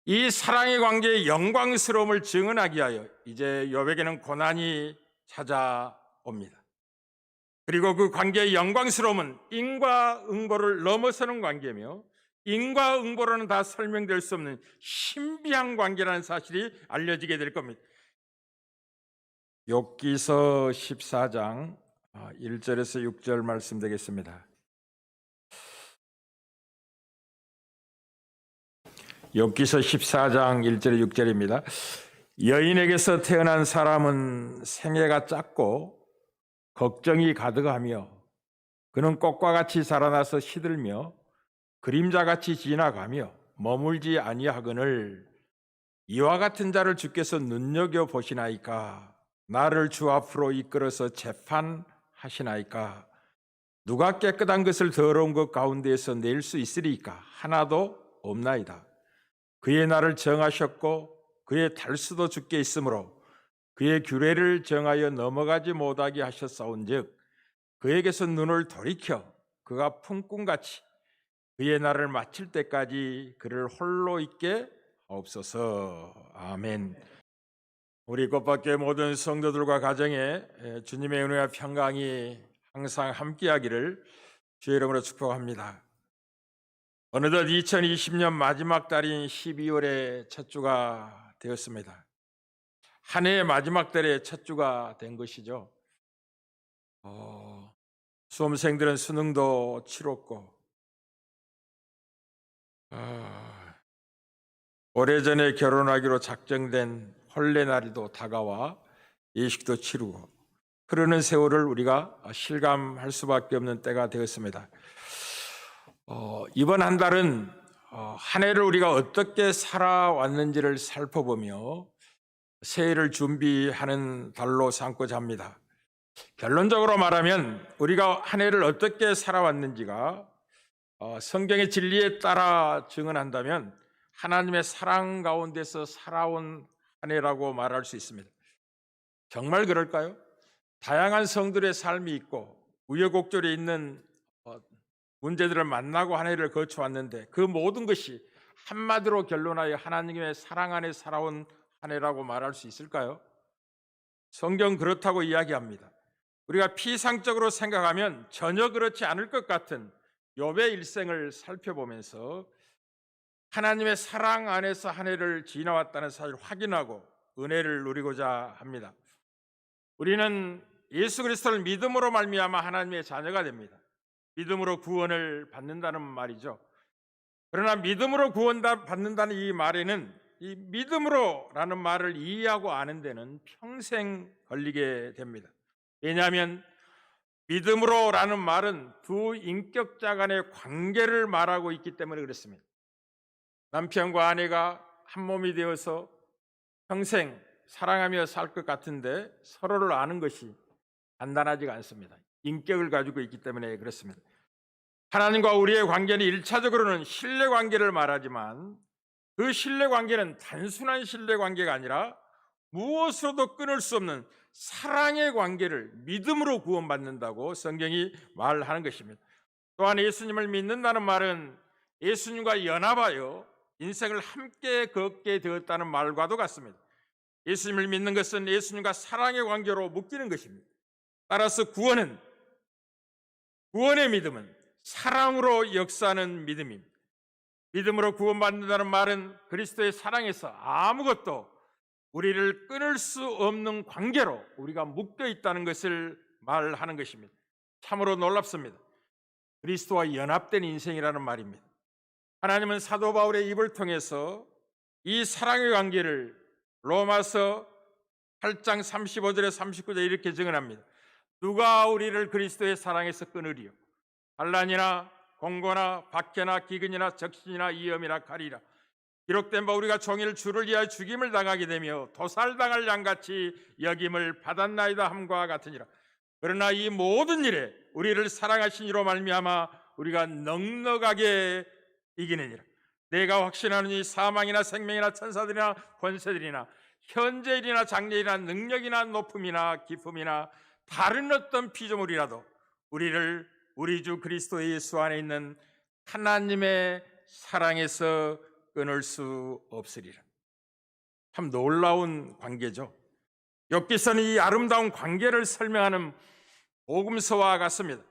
이 사랑의 관계의 영광스러움을 증언하기 위하여 이제 욥에게는 고난이 찾아옵니다. 그리고 그 관계의 영광스러움은 인과응보를 넘어서는 관계며 인과응보로는 다 설명될 수 없는 신비한 관계라는 사실이 알려지게 될 겁니다. 욥기서 14장 1절에서 6절 말씀 되겠습니다. 욥기서 14장 1절에 6절입니다. 여인에게서 태어난 사람은 생애가 짧고 걱정이 가득하며 그는 꽃과 같이 자라나서 시들며 그림자같이 지나가며 머물지 아니하거늘 이와 같은 자를 주께서 눈여겨보시나이까. 나를 주 앞으로 이끌어서 재판하시나이까. 누가 깨끗한 것을 더러운 것 가운데에서 낼 수 있으리까. 하나도 없나이다. 그의 날을 정하셨고 그의 달수도 주께 있으므로 그의 규례를 정하여 넘어가지 못하게 하셨사온즉 그에게서 눈을 돌이켜 그가 품꿈같이 그의 날을 마칠 때까지 그를 홀로 있게 하옵소서. 아멘. 우리 꽃밖에 모든 성도들과 가정에 주님의 은혜와 평강이 항상 함께하기를 주의 이름으로 축복합니다. 어느덧 2020년 마지막 달인 12월의 첫 주가 되었습니다. 한 해의 마지막 달의 첫 주가 된 것이죠. 수험생들은 수능도 치렀고 오래전에 결혼하기로 작정된 혼례날도 다가와 예식도 치르고 흐르는 세월을 우리가 실감할 수밖에 없는 때가 되었습니다. 이번 한 달은 한 해를 우리가 어떻게 살아왔는지를 살펴보며 새해를 준비하는 달로 삼고자 합니다. 결론적으로 말하면 우리가 한 해를 어떻게 살아왔는지가 성경의 진리에 따라 증언한다면 하나님의 사랑 가운데서 살아온 한 해라고 말할 수 있습니다. 정말 그럴까요? 다양한 성들의 삶이 있고 우여곡절이 있는 문제들을 만나고 한 해를 거쳐왔는데 그 모든 것이 한마디로 결론하여 하나님의 사랑 안에 살아온 한 해라고 말할 수 있을까요? 성경 그렇다고 이야기합니다. 우리가 피상적으로 생각하면 전혀 그렇지 않을 것 같은 욥의 일생을 살펴보면서 하나님의 사랑 안에서 한 해를 지나왔다는 사실을 확인하고 은혜를 누리고자 합니다. 우리는 예수 그리스도를 믿음으로 말미암아 하나님의 자녀가 됩니다. 믿음으로 구원을 받는다는 말이죠. 그러나 믿음으로 구원받는다는 이 말에는 이 믿음으로라는 말을 이해하고 아는 데는 평생 걸리게 됩니다. 왜냐하면 믿음으로라는 말은 두 인격자 간의 관계를 말하고 있기 때문에 그렇습니다. 남편과 아내가 한 몸이 되어서 평생 사랑하며 살 것 같은데 서로를 아는 것이 간단하지가 않습니다. 인격을 가지고 있기 때문에 그렇습니다. 하나님과 우리의 관계는 1차적으로는 신뢰관계를 말하지만 그 신뢰관계는 단순한 신뢰관계가 아니라 무엇으로도 끊을 수 없는 사랑의 관계를 믿음으로 구원받는다고 성경이 말하는 것입니다. 또한 예수님을 믿는다는 말은 예수님과 연합하여 인생을 함께 걷게 되었다는 말과도 같습니다. 예수님을 믿는 것은 예수님과 사랑의 관계로 묶이는 것입니다. 따라서 구원의 믿음은 사랑으로 역사하는 믿음입니다. 믿음으로 구원받는다는 말은 그리스도의 사랑에서 아무것도 우리를 끊을 수 없는 관계로 우리가 묶여 있다는 것을 말하는 것입니다. 참으로 놀랍습니다. 그리스도와 연합된 인생이라는 말입니다. 하나님은 사도 바울의 입을 통해서 이 사랑의 관계를 로마서 8장 35절에 39절에 이렇게 증언합니다. 누가 우리를 그리스도의 사랑에서 끊으리요? 환난이나 공고나 박해나 기근이나 적신이나 위험이나 칼이라. 기록된 바 우리가 종일 주를 위하여 죽임을 당하게 되며 도살당할 양같이 여김을 받았나이다 함과 같으니라. 그러나 이 모든 일에 우리를 사랑하신 이로 말미암아 우리가 넉넉하게 이기느니라. 내가 확신하노니 사망이나 생명이나 천사들이나 권세들이나 현재일이나 장래일이나 능력이나 높음이나 기품이나 다른 어떤 피조물이라도 우리를 우리 주 그리스도 예수 안에 있는 하나님의 사랑에서 끊을 수 없으리라. 참 놀라운 관계죠. 욥기서는 이 아름다운 관계를 설명하는 복음서와 같습니다.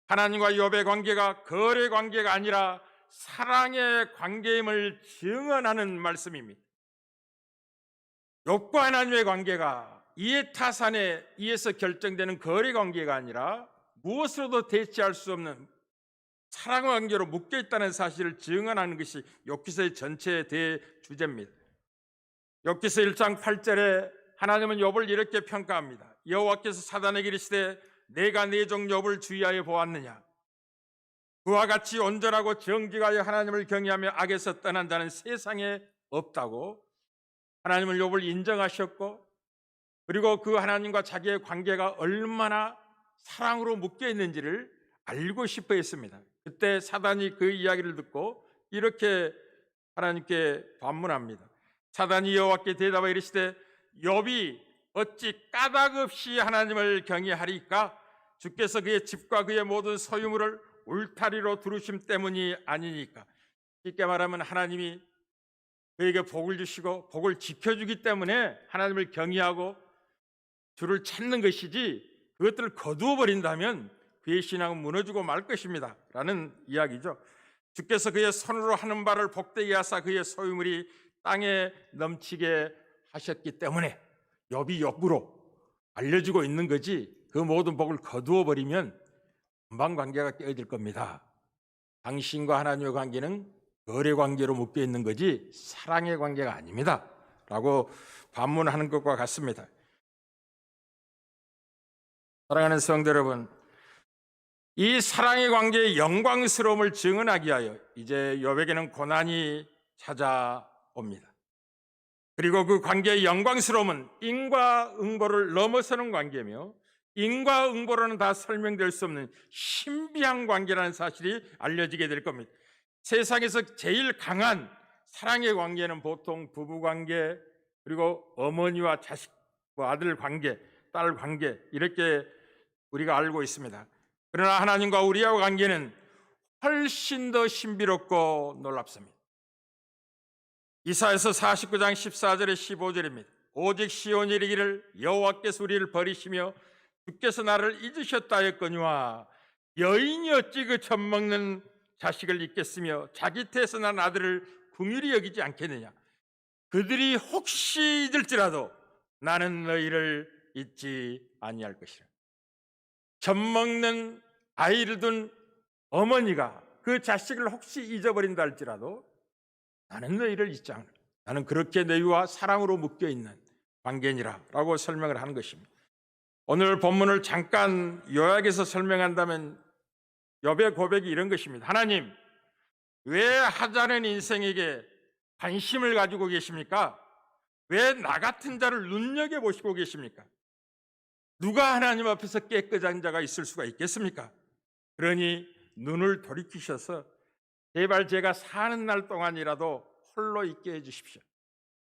하나님과 욥의 관계가 거래 관계가 아니라 사랑의 관계임을 증언하는 말씀입니다. 욥과 하나님의 관계가 이해 타산에 의해서 결정되는 거래 관계가 아니라 무엇으로도 대체할 수 없는 사랑 관계로 묶여 있다는 사실을 증언하는 것이 욥기서의 전체 대주제입니다. 욥기서 1장 8절에 하나님은 욥을 이렇게 평가합니다. 여호와께서 사단에게 이르시되 내가 내 종 욥을 주의하여 보았느냐. 그와 같이 온전하고 정직하여 하나님을 경외하며 악에서 떠난 자는 세상에 없다고 하나님을 욥을 인정하셨고, 그리고 그 하나님과 자기의 관계가 얼마나 사랑으로 묶여 있는지를 알고 싶어 했습니다. 그때 사단이 그 이야기를 듣고 이렇게 하나님께 반문합니다. 사단이 여호와께 대답하여 이르시되 욥이 어찌 까닭 없이 하나님을 경외하리까? 주께서 그의 집과 그의 모든 소유물을 울타리로 두르심 때문이 아니니까. 쉽게 말하면 하나님이 그에게 복을 주시고 복을 지켜주기 때문에 하나님을 경외하고 주를 찾는 것이지, 그것들을 거두어 버린다면 그의 신앙은 무너지고 말 것입니다 라는 이야기죠. 주께서 그의 손으로 하는 바를 복되게 하사 그의 소유물이 땅에 넘치게 하셨기 때문에 욥이 욥으로 알려지고 있는 거지, 그 모든 복을 거두어 버리면 금방 관계가 깨어질 겁니다. 당신과 하나님의 관계는 거래 관계로 묶여 있는 거지 사랑의 관계가 아닙니다 라고 반문하는 것과 같습니다. 사랑하는 성도 여러분, 이 사랑의 관계의 영광스러움을 증언하기 위하여 이제 욥에게는 고난이 찾아옵니다. 그리고 그 관계의 영광스러움은 인과응보를 넘어서는 관계며 인과응보로는 다 설명될 수 없는 신비한 관계라는 사실이 알려지게 될 겁니다. 세상에서 제일 강한 사랑의 관계는 보통 부부관계, 그리고 어머니와 자식, 아들 관계, 딸 관계, 이렇게 우리가 알고 있습니다. 그러나 하나님과 우리와의 관계는 훨씬 더 신비롭고 놀랍습니다. 이사야서 49장 14절에 15절입니다. 오직 시온이 이르기를 여호와께서 우리를 버리시며 주께서 나를 잊으셨다 했거니와 여인이 어찌 그 젖먹는 자식을 잊겠으며 자기 태에서 난 아들을 긍휼히 여기지 않겠느냐. 그들이 혹시 잊을지라도 나는 너희를 잊지 아니할 것이라. 젖먹는 아이를 둔 어머니가 그 자식을 혹시 잊어버린다 할지라도 나는 너희를 잊지 않아. 나는 그렇게 너희와 사랑으로 묶여있는 관계니라 라고 설명을 하는 것입니다. 오늘 본문을 잠깐 요약해서 설명한다면 욥의 고백이 이런 것입니다. 하나님, 왜 하찮은 인생에게 관심을 가지고 계십니까? 왜 나 같은 자를 눈여겨보시고 계십니까? 누가 하나님 앞에서 깨끗한 자가 있을 수가 있겠습니까? 그러니 눈을 돌이키셔서 제발 제가 사는 날 동안이라도 홀로 있게 해주십시오.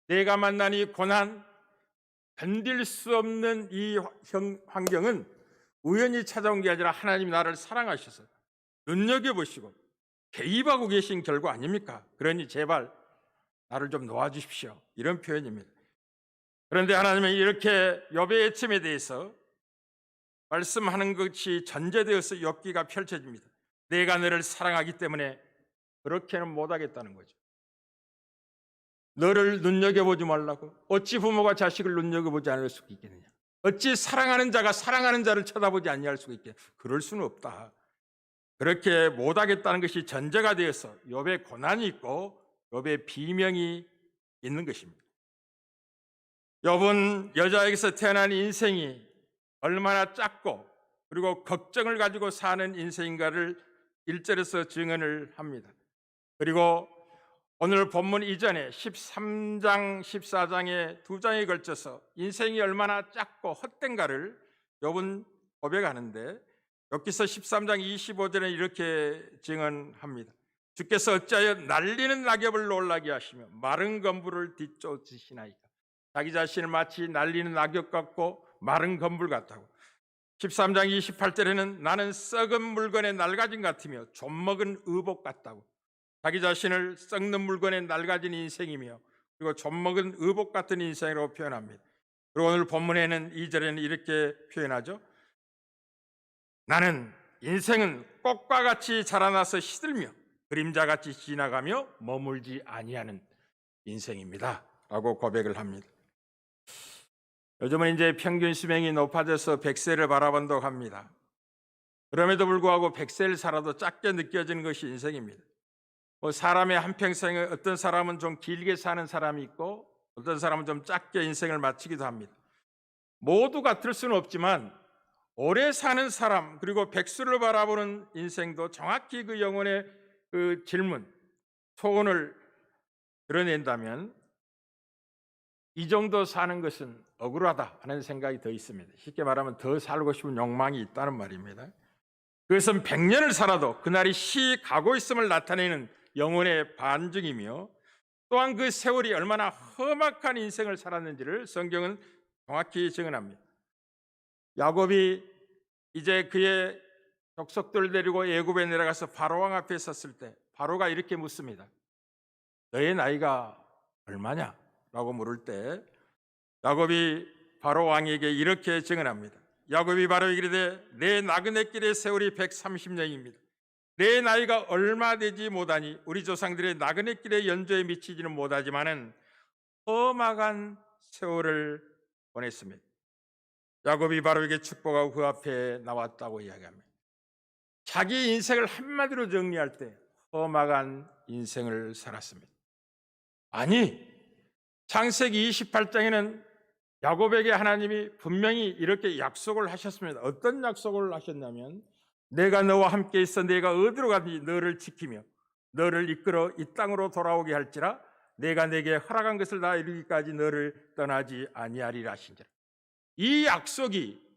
내가 만난 이 고난, 견딜 수 없는 이 환경은 우연히 찾아온 게 아니라 하나님이 나를 사랑하셔서 눈여겨보시고 개입하고 계신 결과 아닙니까? 그러니 제발 나를 좀 놓아주십시오. 이런 표현입니다. 그런데 하나님은 이렇게 욥의 애침에 대해서 말씀하는 것이 전제되어서 욥기가 펼쳐집니다. 내가 너를 사랑하기 때문에 그렇게는 못하겠다는 거죠. 너를 눈여겨보지 말라고. 어찌 부모가 자식을 눈여겨보지 않을 수 있겠느냐. 어찌 사랑하는 자가 사랑하는 자를 쳐다보지 아니할 수가 있겠느냐. 그럴 수는 없다. 그렇게 못하겠다는 것이 전제가 되어서 욥의 고난이 있고 욥의 비명이 있는 것입니다. 욥은 여자에게서 태어난 인생이 얼마나 작고 그리고 걱정을 가지고 사는 인생인가를 1절에서 증언을 합니다. 그리고 오늘 본문 이전에 13장, 14장의 두 장에 걸쳐서 인생이 얼마나 작고 헛된가를 욥은 고백하는데, 욥기서 13장 25절에 이렇게 증언합니다. 주께서 어찌하여 날리는 낙엽을 놀라게 하시며 마른 건불을 뒤쫓으시나이까. 자기 자신을 마치 날리는 낙엽 같고 마른 건불 같다고. 13장 28절에는 나는 썩은 물건의 낡아짐 같으며 좀먹은 의복 같다고. 자기 자신을 썩는 물건에 낡아진 인생이며 그리고 젖먹은 의복 같은 인생이라고 표현합니다. 그리고 오늘 본문에는 2절에는 이렇게 표현하죠. 나는 인생은 꽃과 같이 자라나서 시들며 그림자같이 지나가며 머물지 아니하는 인생입니다 라고 고백을 합니다. 요즘은 이제 평균 수명이 높아져서 100세를 바라본다고 합니다. 그럼에도 불구하고 100세를 살아도 작게 느껴지는 것이 인생입니다. 사람의 한평생에 어떤 사람은 좀 길게 사는 사람이 있고 어떤 사람은 좀 짧게 인생을 마치기도 합니다. 모두 같을 수는 없지만 오래 사는 사람 그리고 백수를 바라보는 인생도 정확히 그 영혼의 그 질문, 소원을 드러낸다면 이 정도 사는 것은 억울하다 하는 생각이 더 있습니다. 쉽게 말하면 더 살고 싶은 욕망이 있다는 말입니다. 그것은 100년을 살아도 그날이 시 가고 있음을 나타내는 영혼의 반증이며 또한 그 세월이 얼마나 험악한 인생을 살았는지를 성경은 정확히 증언합니다. 야곱이 이제 그의 족속들 데리고 애굽에 내려가서 바로왕 앞에 섰을 때 바로가 이렇게 묻습니다. 너의 나이가 얼마냐? 라고 물을 때 야곱이 바로왕에게 이렇게 증언합니다. 야곱이 바로 이르되 내 나그네길의 세월이 130년입니다. 내 나이가 얼마 되지 못하니 우리 조상들의 나그네길의 연조에 미치지는 못하지만은 험악한 세월을 보냈습니다. 야곱이 바로에게 축복하고 그 앞에 나왔다고 이야기합니다. 자기 인생을 한마디로 정리할 때 험악한 인생을 살았습니다. 아니, 창세기 28장에는 야곱에게 하나님이 분명히 이렇게 약속을 하셨습니다. 어떤 약속을 하셨냐면 내가 너와 함께 있어 내가 어디로 가든지 너를 지키며 너를 이끌어 이 땅으로 돌아오게 할지라 내가 내게 허락한 것을 다 이루기까지 너를 떠나지 아니하리라 하신지라. 이 약속이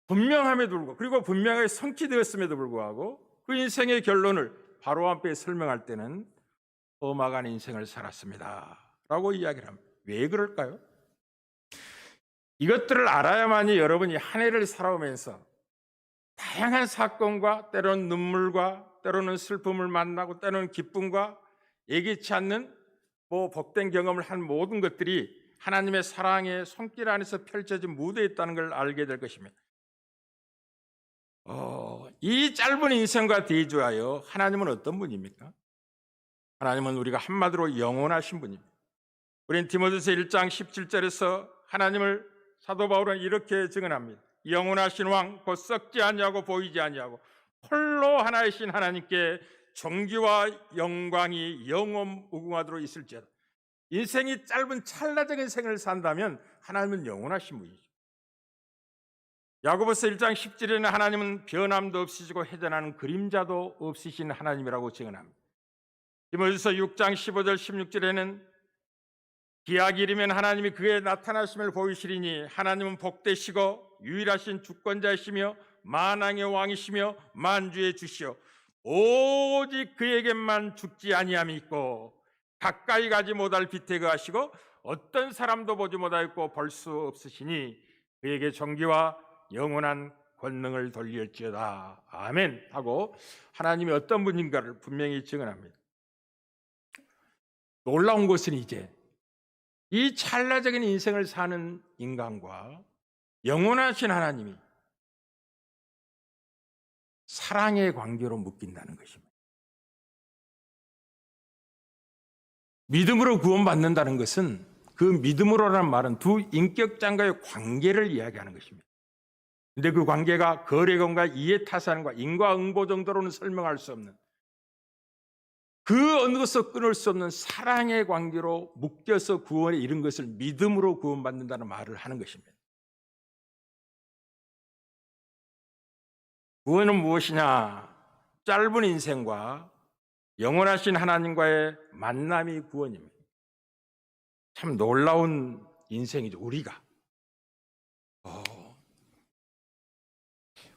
분명함에도 불구하고 그리고 분명하게 성취되었음에도 불구하고 그 인생의 결론을 바로 앞에 설명할 때는 험악한 인생을 살았습니다 라고 이야기를 합니다. 왜 그럴까요? 이것들을 알아야만이 여러분이 한 해를 살아오면서 다양한 사건과 때로는 눈물과 때로는 슬픔을 만나고 때로는 기쁨과 예기치 않는 복된 경험을 한 모든 것들이 하나님의 사랑의 손길 안에서 펼쳐진 무대에 있다는 걸 알게 될 것입니다. 이 짧은 인생과 대조하여 하나님은 어떤 분입니까? 하나님은 우리가 한마디로 영원하신 분입니다. 우리는 디모데서 1장 17절에서 하나님을 사도 바울은 이렇게 증언합니다. 영원하신 왕 곧 썩지 아니하고 보이지 아니하고 홀로 하나이신 하나님께 존귀와 영광이 영원 무궁하도록 있을지어다. 인생이 짧은 찰나적인 생을 산다면 하나님은 영원하신 분이죠. 야고보서 1장 10절에는 하나님은 변함도 없으시고 회전하는 그림자도 없으신 하나님이라고 증언합니다. 디모데서 6장 15절 16절에는 기약이 이르면 하나님이 그의 나타나심을 보이시리니 하나님은 복되시고 유일하신 주권자이시며 만왕의 왕이시며 만주의 주시오 오직 그에게만 죽지 아니함이 있고 가까이 가지 못할 빛에 거하시고 어떤 사람도 보지 못하였고 볼 수 없으시니 그에게 존귀와 영원한 권능을 돌릴지어다. 아멘 하고 하나님이 어떤 분인가를 분명히 증언합니다. 놀라운 것은 이제 이 찰나적인 인생을 사는 인간과 영원하신 하나님이 사랑의 관계로 묶인다는 것입니다. 믿음으로 구원받는다는 것은 그 믿음으로라는 말은 두 인격장과의 관계를 이야기하는 것입니다. 그런데 그 관계가 거래건과 이해타산과 인과응보 정도로는 설명할 수 없는 그 어느 것도 끊을 수 없는 사랑의 관계로 묶여서 구원에 이른 것을 믿음으로 구원받는다는 말을 하는 것입니다. 구원은 무엇이냐? 짧은 인생과 영원하신 하나님과의 만남이 구원입니다. 참 놀라운 인생이죠, 우리가.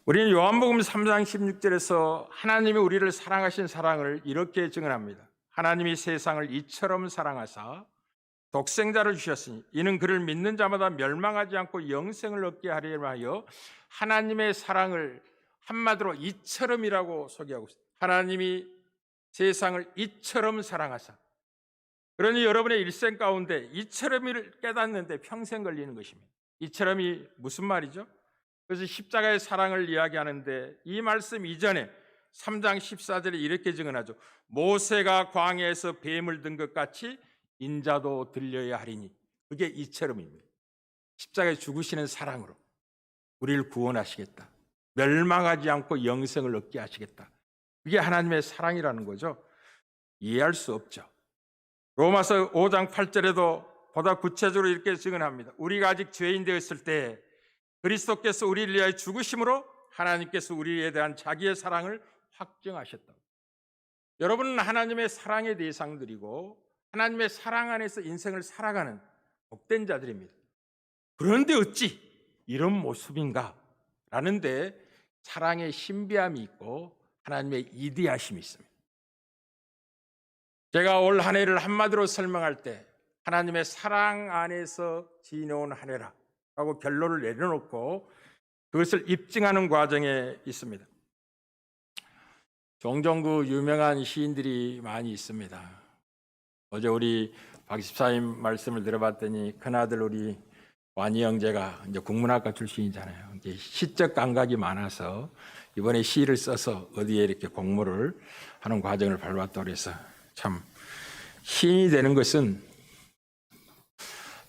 우리는 요한복음 3장 16절에서 하나님이 우리를 사랑하신 사랑을 이렇게 증언합니다. 하나님이 세상을 이처럼 사랑하사 독생자를 주셨으니 이는 그를 믿는 자마다 멸망하지 않고 영생을 얻게 하려 하여 하나님의 사랑을 한마디로 이처럼이라고 소개하고 있습니다. 하나님이 세상을 이처럼 사랑하사. 그러니 여러분의 일생 가운데 이처럼을 깨닫는데 평생 걸리는 것입니다. 이처럼이 무슨 말이죠? 그래서 십자가의 사랑을 이야기하는데 이 말씀 이전에 3장 14절에 이렇게 증언하죠. 모세가 광야에서 뱀을 든 것 같이 인자도 들려야 하리니. 그게 이처럼입니다. 십자가에 죽으시는 사랑으로 우리를 구원하시겠다. 멸망하지 않고 영생을 얻게 하시겠다. 그게 하나님의 사랑이라는 거죠. 이해할 수 없죠. 로마서 5장 8절에도 보다 구체적으로 이렇게 증언합니다. 우리가 아직 죄인 되었을 때 그리스도께서 우리를 위하여 죽으심으로 하나님께서 우리에 대한 자기의 사랑을 확증하셨다. 여러분은 하나님의 사랑의 대상들이고 하나님의 사랑 안에서 인생을 살아가는 복된 자들입니다. 그런데 어찌 이런 모습인가? 라는데 사랑의 신비함이 있고 하나님의 이디하심이 있습니다. 제가 올 한 해를 한마디로 설명할 때 하나님의 사랑 안에서 지내온 한 해라고 결론을 내려놓고 그것을 입증하는 과정에 있습니다. 종종 그 유명한 시인들이 많이 있습니다. 어제 우리 박 집사님 말씀을 들어봤더니 큰아들 우리 완희 형제가 이제 국문학과 출신이잖아요. 이게 시적 감각이 많아서 이번에 시를 써서 어디에 이렇게 공모를 하는 과정을 밟았다고 그래서 참 시인이 되는 것은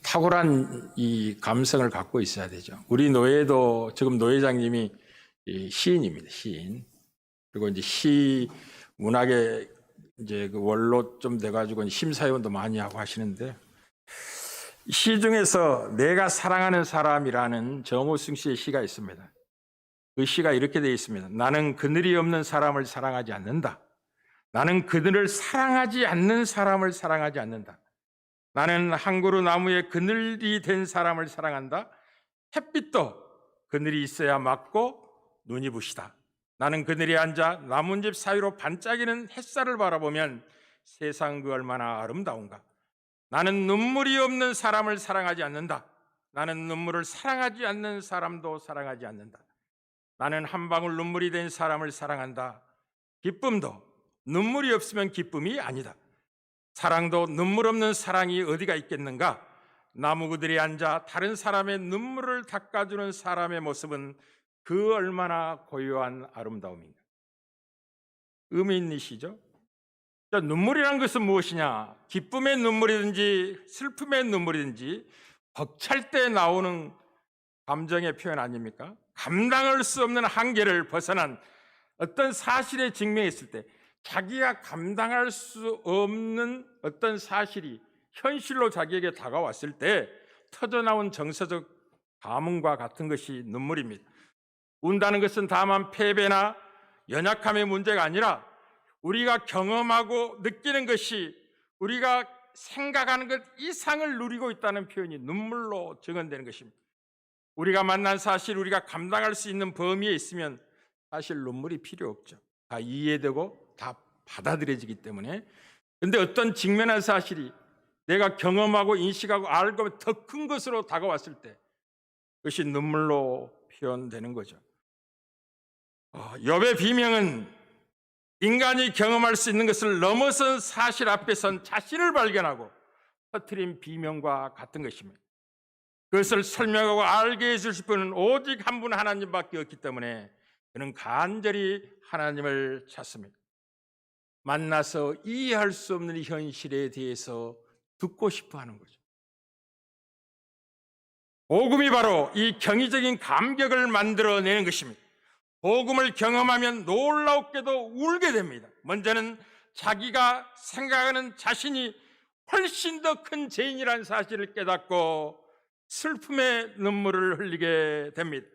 탁월한 이 감성을 갖고 있어야 되죠. 우리 노예도 지금 노회장님이 시인입니다. 시인. 그리고 이제 시 문학에 이제 그 원로 좀 돼가지고 심사위원도 많이 하고 하시는데 시 중에서 내가 사랑하는 사람이라는 정호승 씨의 시가 있습니다. 그 시가 이렇게 되어 있습니다. 나는 그늘이 없는 사람을 사랑하지 않는다. 나는 그늘을 사랑하지 않는 사람을 사랑하지 않는다. 나는 한 그루 나무에 그늘이 된 사람을 사랑한다. 햇빛도 그늘이 있어야 맞고 눈이 부시다. 나는 그늘에 앉아 나뭇잎 사이로 반짝이는 햇살을 바라보면 세상 그 얼마나 아름다운가. 나는 눈물이 없는 사람을 사랑하지 않는다. 나는 눈물을 사랑하지 않는 사람도 사랑하지 않는다. 나는 한 방울 눈물이 된 사람을 사랑한다. 기쁨도 눈물이 없으면 기쁨이 아니다. 사랑도 눈물 없는 사랑이 어디가 있겠는가? 나무 그늘에 앉아 다른 사람의 눈물을 닦아주는 사람의 모습은 그 얼마나 고요한 아름다움인가. 의미 있는 시죠. 자, 눈물이란 것은 무엇이냐? 기쁨의 눈물이든지 슬픔의 눈물이든지 벅찰 때 나오는 감정의 표현 아닙니까? 감당할 수 없는 한계를 벗어난 어떤 사실에 직면했을 때 자기가 감당할 수 없는 어떤 사실이 현실로 자기에게 다가왔을 때 터져나온 정서적 감흥과 같은 것이 눈물입니다. 운다는 것은 다만 패배나 연약함의 문제가 아니라 우리가 경험하고 느끼는 것이 우리가 생각하는 것 이상을 누리고 있다는 표현이 눈물로 증언되는 것입니다. 우리가 만난 사실, 우리가 감당할 수 있는 범위에 있으면 사실 눈물이 필요 없죠. 다 이해되고 다 받아들여지기 때문에. 그런데 어떤 직면한 사실이 내가 경험하고 인식하고 알고 더 큰 것으로 다가왔을 때 그것이 눈물로 표현되는 거죠. 욥의 비명은 인간이 경험할 수 있는 것을 넘어선 사실 앞에 선 자신을 발견하고 터뜨린 비명과 같은 것입니다. 그것을 설명하고 알게 해주실 분은 오직 한 분 하나님밖에 없기 때문에 그는 간절히 하나님을 찾습니다. 만나서 이해할 수 없는 현실에 대해서 듣고 싶어 하는 거죠. 복음이 바로 이 경이적인 감격을 만들어내는 것입니다. 복음을 경험하면 놀랍게도 울게 됩니다. 먼저는 자기가 생각하는 자신이 훨씬 더 큰 죄인이라는 사실을 깨닫고 슬픔의 눈물을 흘리게 됩니다.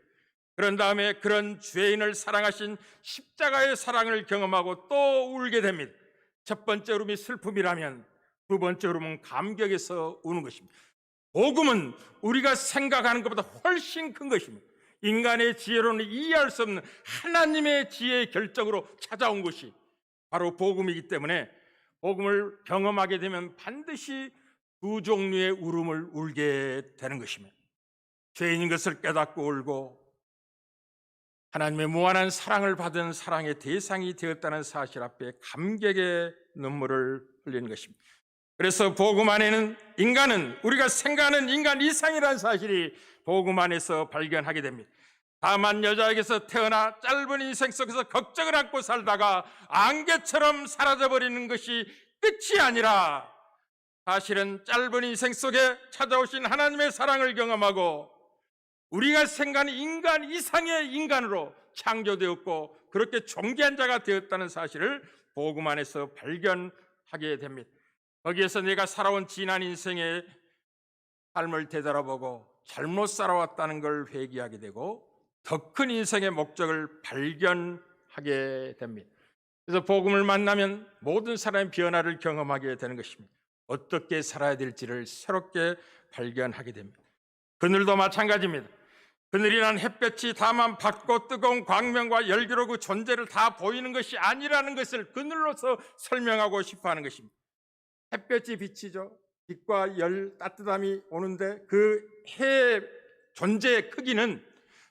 그런 다음에 그런 죄인을 사랑하신 십자가의 사랑을 경험하고 또 울게 됩니다. 첫 번째 울음이 슬픔이라면 두 번째 울음은 감격에서 우는 것입니다. 복음은 우리가 생각하는 것보다 훨씬 큰 것입니다. 인간의 지혜로는 이해할 수 없는 하나님의 지혜의 결정으로 찾아온 것이 바로 복음이기 때문에 복음을 경험하게 되면 반드시 두 종류의 울음을 울게 되는 것입니다. 죄인인 것을 깨닫고 울고 하나님의 무한한 사랑을 받은 사랑의 대상이 되었다는 사실 앞에 감격의 눈물을 흘리는 것입니다. 그래서 복음 안에는 인간은 우리가 생각하는 인간 이상이라는 사실이 복음 안에서 발견하게 됩니다. 다만 여자에게서 태어나 짧은 인생 속에서 걱정을 안고 살다가 안개처럼 사라져버리는 것이 끝이 아니라 사실은 짧은 인생 속에 찾아오신 하나님의 사랑을 경험하고 우리가 생각하는 인간 이상의 인간으로 창조되었고 그렇게 존귀한 자가 되었다는 사실을 복음 안에서 발견하게 됩니다. 거기에서 내가 살아온 지난 인생의 삶을 되돌아보고 잘못 살아왔다는 걸 회개하게 되고 더 큰 인생의 목적을 발견하게 됩니다. 그래서 복음을 만나면 모든 사람의 변화를 경험하게 되는 것입니다. 어떻게 살아야 될지를 새롭게 발견하게 됩니다. 그늘도 마찬가지입니다. 그늘이란 햇볕이 다만 밝고 뜨거운 광명과 열기로 그 존재를 다 보이는 것이 아니라는 것을 그늘로서 설명하고 싶어 하는 것입니다. 햇볕이 비치죠. 빛과 열, 따뜻함이 오는데 그 해의 존재의 크기는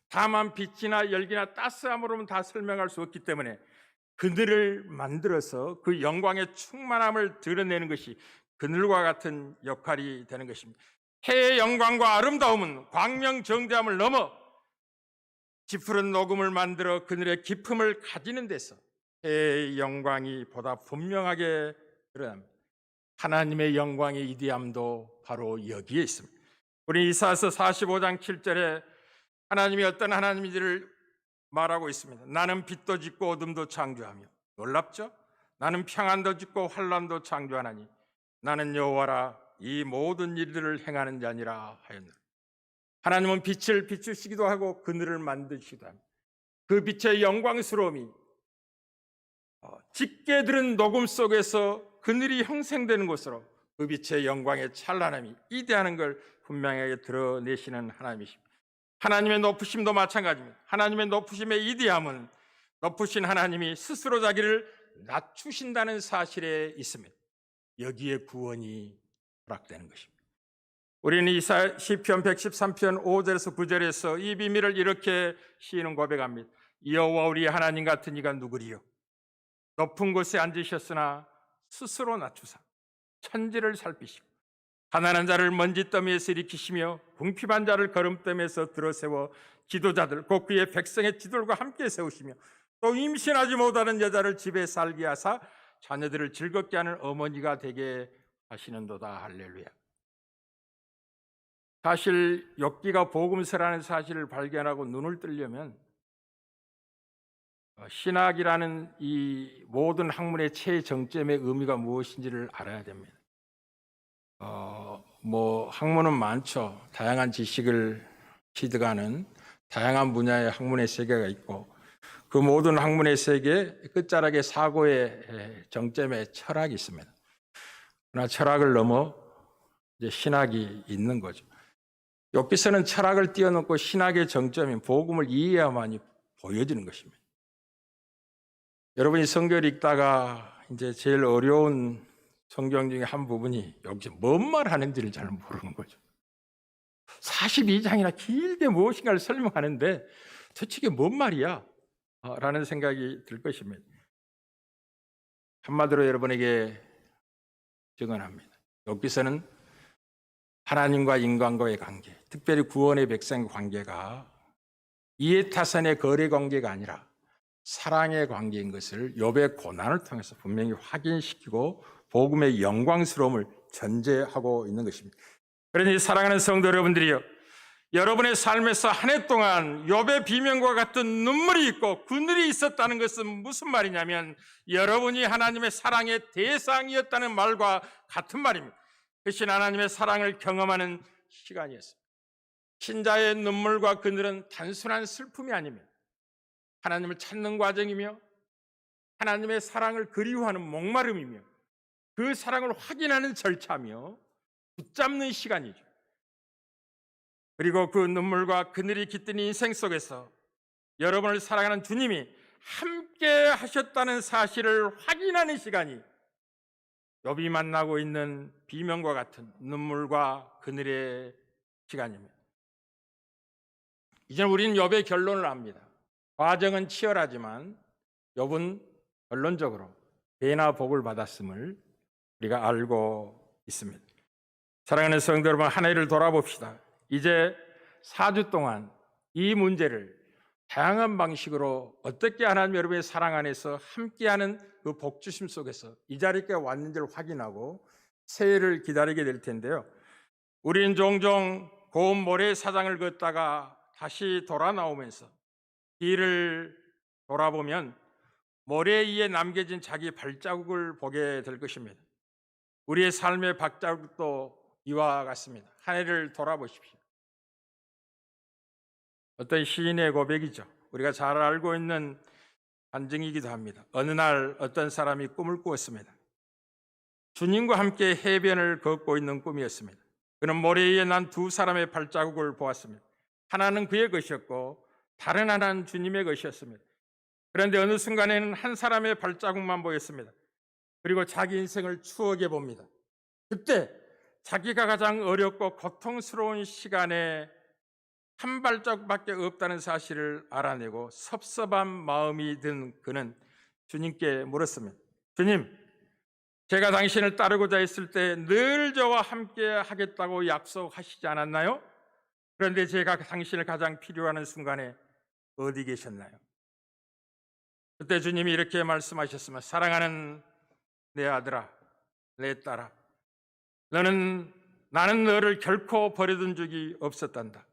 다만 빛이나 열기나 따스함으로는 다 설명할 수 없기 때문에 그늘을 만들어서 그 영광의 충만함을 드러내는 것이 그늘과 같은 역할이 되는 것입니다. 해의 영광과 아름다움은 광명정대함을 넘어 짙은 녹음을 만들어 그늘의 깊음을 가지는 데서 해의 영광이 보다 분명하게 드러납니다. 하나님의 영광의 이디함도 바로 여기에 있습니다. 우리 이사야서 45장 7절에 하나님이 어떤 하나님인지를 말하고 있습니다. 나는 빛도 짓고 어둠도 창조하며, 놀랍죠? 나는 평안도 짓고 환난도 창조하나니 나는 여호와라 이 모든 일들을 행하는 자니라 하였노라. 하나님은 빛을 비추시기도 하고 그늘을 만드시기도 합니다. 그 빛의 영광스러움이 짙게 들은 녹음 속에서 그늘이 형성되는 것으로 그 빛의 영광의 찬란함이 이대하는 걸 분명하게 드러내시는 하나님이십니다. 하나님의 높으심도 마찬가지입니다. 하나님의 높으심의 이대함은 높으신 하나님이 스스로 자기를 낮추신다는 사실에 있습니다. 여기에 구원이 허락되는 것입니다. 우리는 시편 113편 5절에서 9절에서 이 비밀을 이렇게 시인은 고백합니다. 여호와 우리 하나님 같은 이가 누구리요? 높은 곳에 앉으셨으나 스스로 낮추사 천지를 살피시고 가난한 자를 먼지더미에서 일으키시며 궁핍한 자를 거름더미에서 들어세워 지도자들 곧 그의 백성의 지도들과 함께 세우시며 또 임신하지 못하는 여자를 집에 살게 하사 자녀들을 즐겁게 하는 어머니가 되게 하시는도다. 할렐루야. 사실 욥기가 복음서라는 사실을 발견하고 눈을 뜨려면 신학이라는 이 모든 학문의 최정점의 의미가 무엇인지를 알아야 됩니다. 학문은 많죠. 다양한 지식을 취득하는 다양한 분야의 학문의 세계가 있고 그 모든 학문의 세계 끝자락에 사고의 정점에 철학이 있습니다. 그러나 철학을 넘어 이제 신학이 있는 거죠. 욥기서는 철학을 뛰어넘고 신학의 정점인 복음을 이해해야만이 보여지는 것입니다. 여러분이 성경을 읽다가 이제 제일 어려운 성경 중에 한 부분이 여기서 뭔 말 하는지를 잘 모르는 거죠. 42장이나 길게 무엇인가를 설명하는데 도대체 이게 뭔 말이야? 라는 생각이 들 것입니다. 한마디로 여러분에게 증언합니다. 욥기서는 하나님과 인간과의 관계, 특별히 구원의 백성의 관계가 이해타산의 거래 관계가 아니라 사랑의 관계인 것을 욥의 고난을 통해서 분명히 확인시키고 복음의 영광스러움을 전제하고 있는 것입니다. 그러니 사랑하는 성도 여러분들이요, 여러분의 삶에서 한 해 동안 욥의 비명과 같은 눈물이 있고 그늘이 있었다는 것은 무슨 말이냐면 여러분이 하나님의 사랑의 대상이었다는 말과 같은 말입니다. 크신 하나님의 사랑을 경험하는 시간이었습니다. 신자의 눈물과 그늘은 단순한 슬픔이 아닙니다. 하나님을 찾는 과정이며 하나님의 사랑을 그리워하는 목마름이며 그 사랑을 확인하는 절차며 붙잡는 시간이죠. 그리고 그 눈물과 그늘이 깃든 인생 속에서 여러분을 사랑하는 주님이 함께 하셨다는 사실을 확인하는 시간이 욥이 만나고 있는 비명과 같은 눈물과 그늘의 시간입니다. 이제 우리는 욥의 결론을 압니다. 과정은 치열하지만 욥은 결론적으로 배나 복을 받았음을 우리가 알고 있습니다. 사랑하는 성도 여러분, 한 해를 돌아봅시다. 이제 4주 동안 이 문제를 다양한 방식으로 어떻게 하나님 여러분의 사랑 안에서 함께하는 그 복주심 속에서 이 자리에 왔는지를 확인하고 새해를 기다리게 될 텐데요. 우린 종종 고운 모래 사장을 걷다가 다시 돌아 나오면서 뒤를 돌아보면 모래 위에 남겨진 자기 발자국을 보게 될 것입니다. 우리의 삶의 발자국도 이와 같습니다. 한 해를 돌아보십시오. 어떤 시인의 고백이죠. 우리가 잘 알고 있는 간증이기도 합니다. 어느 날 어떤 사람이 꿈을 꾸었습니다. 주님과 함께 해변을 걷고 있는 꿈이었습니다. 그는 모래 위에 난 두 사람의 발자국을 보았습니다. 하나는 그의 것이었고 다른 하나는 주님의 것이었습니다. 그런데 어느 순간에는 한 사람의 발자국만 보였습니다. 그리고 자기 인생을 추억해 봅니다. 그때 자기가 가장 어렵고 고통스러운 시간에 한 발자국밖에 없다는 사실을 알아내고 섭섭한 마음이 든 그는 주님께 물었습니다. 주님, 제가 당신을 따르고자 했을 때 늘 저와 함께 하겠다고 약속하시지 않았나요? 그런데 제가 당신을 가장 필요하는 순간에 어디 계셨나요? 그때 주님이 이렇게 말씀하셨습니다. 사랑하는 내 아들아, 내 딸아, 나는 너를 결코 버려둔 적이 없었단다.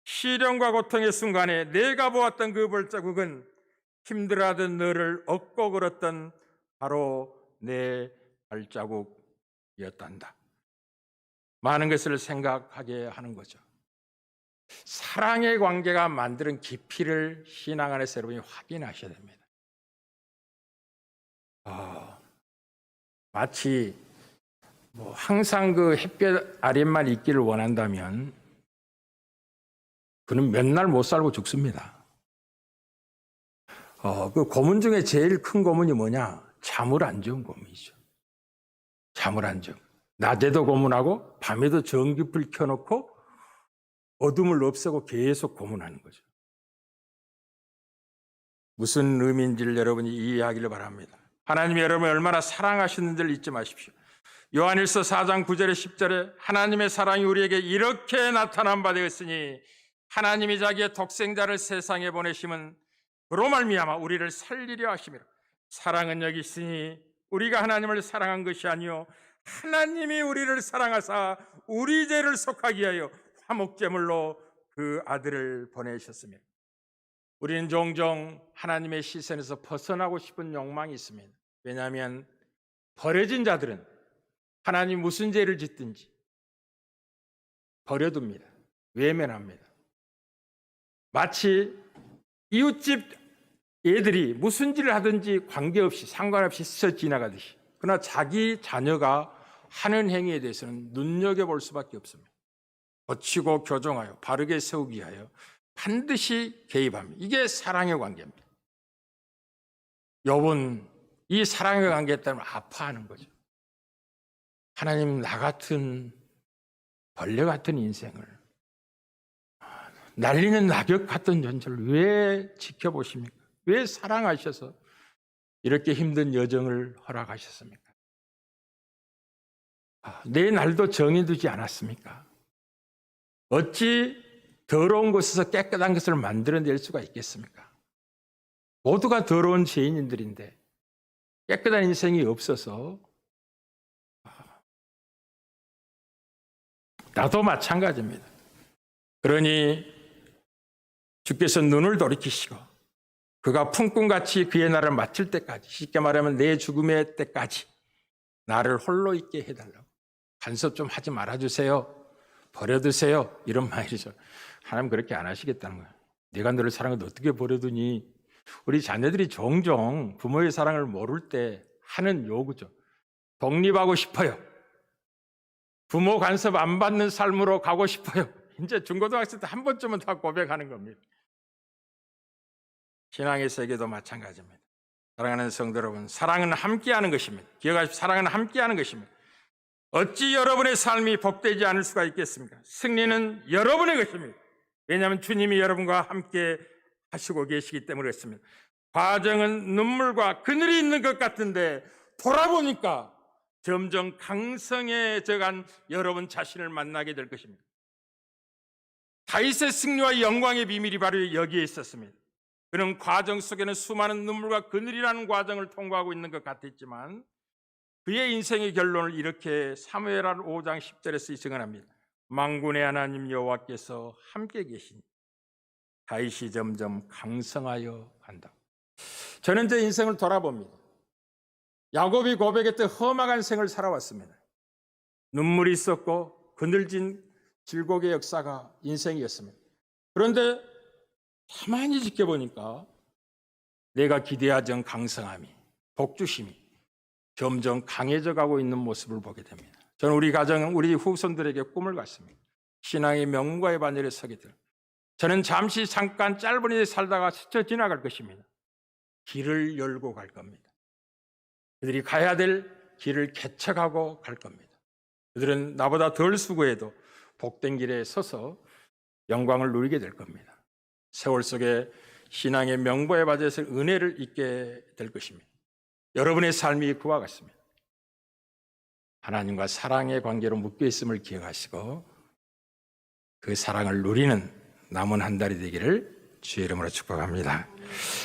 시련과 고통의 순간에 내가 보았던 그 발자국은 힘들어하던 너를 업고 걸었던 바로 내 발자국이었단다. 많은 것을 생각하게 하는 거죠. 사랑의 관계가 만드는 깊이를 신앙 안에서 여러분이 확인하셔야 됩니다. 마치 항상 그 햇볕 아래만 있기를 원한다면 그는 몇 날 못 살고 죽습니다. 그 고문 중에 제일 큰 고문이 뭐냐? 잠을 안 자는 고문이죠. 잠을 안 자. 낮에도 고문하고 밤에도 전기불 켜놓고 어둠을 없애고 계속 고문하는 거죠. 무슨 의미인지를 여러분이 이해하기를 바랍니다. 하나님이 여러분을 얼마나 사랑하시는지를 잊지 마십시오. 요한일서 4장 9절에 10절에 하나님의 사랑이 우리에게 이렇게 나타난 바 되었으니 하나님이 자기의 독생자를 세상에 보내심은 그로 말미암아 우리를 살리려 하심이라. 사랑은 여기 있으니 우리가 하나님을 사랑한 것이 아니요 하나님이 우리를 사랑하사 우리 죄를 속하기 위하여 화목제물로 그 아들을 보내셨습니다. 우리는 종종 하나님의 시선에서 벗어나고 싶은 욕망이 있습니다. 왜냐하면 버려진 자들은 하나님 무슨 죄를 짓든지 버려둡니다. 외면합니다. 마치 이웃집 애들이 무슨 짓을 하든지 관계없이 상관없이 스쳐 지나가듯이, 그러나 자기 자녀가 하는 행위에 대해서는 눈여겨볼 수밖에 없습니다. 고치고 교정하여 바르게 세우기 위하여 반드시 개입합니다. 이게 사랑의 관계입니다. 욥은 이 사랑의 관계 때문에 아파하는 거죠. 하나님, 나 같은 벌레 같은 인생을, 날리는 낙엽 같은 존재를 왜 지켜보십니까? 왜 사랑하셔서 이렇게 힘든 여정을 허락하셨습니까? 내 날도 정해두지 않았습니까? 어찌 더러운 곳에서 깨끗한 것을 만들어낼 수가 있겠습니까? 모두가 더러운 죄인들인데 깨끗한 인생이 없어서 나도 마찬가지입니다. 그러니 주께서 눈을 돌이키시고 그가 품꾼같이 그의 날을 마칠 때까지, 쉽게 말하면 내 죽음의 때까지 나를 홀로 있게 해달라고, 간섭 좀 하지 말아주세요, 버려두세요, 이런 말이죠. 하나님 그렇게 안 하시겠다는 거예요. 내가 너를 사랑하는데 어떻게 버려두니? 우리 자녀들이 종종 부모의 사랑을 모를 때 하는 요구죠. 독립하고 싶어요. 부모 간섭 안 받는 삶으로 가고 싶어요. 이제 중고등학생 때 한 번쯤은 다 고백하는 겁니다. 신앙의 세계도 마찬가지입니다. 사랑하는 성도 여러분, 사랑은 함께하는 것입니다. 기억하십시오. 사랑은 함께하는 것입니다. 어찌 여러분의 삶이 복되지 않을 수가 있겠습니까? 승리는 여러분의 것입니다. 왜냐하면 주님이 여러분과 함께 하시고 계시기 때문에 그렇습니다. 과정은 눈물과 그늘이 있는 것 같은데 돌아보니까 점점 강성해져간 여러분 자신을 만나게 될 것입니다. 다윗의 승리와 영광의 비밀이 바로 여기에 있었습니다. 그는 과정 속에는 수많은 눈물과 그늘이라는 과정을 통과하고 있는 것 같았지만 그의 인생의 결론을 이렇게 사무엘하 5장 10절에서 증언합니다. 만군의 하나님 여호와께서 함께 계시니 다윗이 점점 강성하여 간다. 저는 제 인생을 돌아봅니다. 야곱이 고백했던 험악한 생을 살아왔습니다. 눈물이 있었고 그늘진 질곡의 역사가 인생이었습니다. 그런데 가만히 지켜보니까 내가 기대하던 강성함이, 복주심이 점점 강해져 가고 있는 모습을 보게 됩니다. 저는 우리 가정, 우리 후손들에게 꿈을 갖습니다. 신앙의 명문가의 반열에 서게 될. 저는 잠깐 짧은 일에 살다가 스쳐 지나갈 것입니다. 길을 열고 갈 겁니다. 그들이 가야 될 길을 개척하고 갈 겁니다. 그들은 나보다 덜 수고해도 복된 길에 서서 영광을 누리게 될 겁니다. 세월 속에 신앙의 명보에 받아서 은혜를 잊게 될 것입니다. 여러분의 삶이 그와 같습니다. 하나님과 사랑의 관계로 묶여 있음을 기억하시고 그 사랑을 누리는 남은 한 달이 되기를 주의 이름으로 축복합니다.